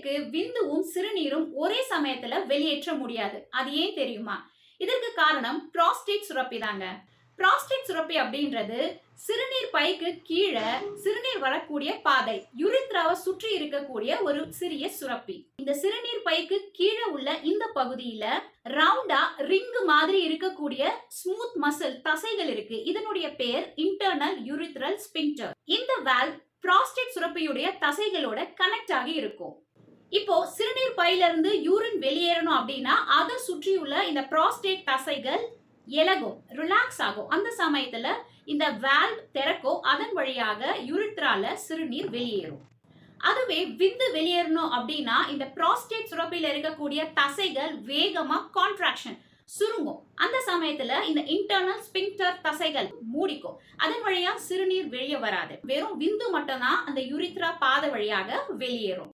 பேருக்கு விந்துவும் சிறுநீரும் ஒரே சமயத்துல வெளியேற்ற முடியாது. அது ஏன் தெரியுமா? இதற்கு காரணம் புரோஸ்டேட் சுரப்பி தாங்க. புரோஸ்டேட் சுரப்பி அப்படின்றது சிறுநீர் பைக்கு கீழே சிறுநீர் வரக்கூடிய பாதை, யுரித்ராவை சுற்றி இருக்கக்கூடிய ஒரு சிறிய சுரப்பி. இந்த சிறுநீர் பைக்கு கீழே உள்ள இந்த பகுதியில ரவுண்டா ரிங் மாதிரி இருக்கக்கூடிய ஸ்மூத் மசில் தசைகள் இருக்கு. இதனுடைய பெயர் இன்டர்னல் யூரித்ரல் ஸ்பிங்க்டர். இந்த வால்வ் புரோஸ்டேட் சுரப்பியுடைய தசைகளோட கனெக்ட் ஆகி இருக்கும். இப்போ சிறுநீர் பையில இருந்து யூரின் வெளியேறணும் அப்படின்னா அதை சுற்றியுள்ள இந்த புரோஸ்டேட் தசைகள் இலகும், ரிலாக்ஸ் ஆகும். அந்த சமயத்துல இந்த வால்வ் திறக்கும், அதன் வழியாக யூரித்ரால சிறுநீர் வெளியேறும். அதுவே விந்து வெளியேறணும் அப்படின்னா இந்த புரோஸ்டேட் சுரப்பில இருக்கக்கூடிய தசைகள் வேகமா கான்ட்ராக்ஷன் சுருங்கும். அந்த சமயத்துல இந்த இன்டர்னல் ஸ்பிங்க்டர் தசைகள் மூடிக்கும். அதன் வழியா சிறுநீர் வெளியே வராது. வெறும் விந்து மட்டும் தான் அந்த யூரித்ரா பாதை வழியாக வெளியேறும்.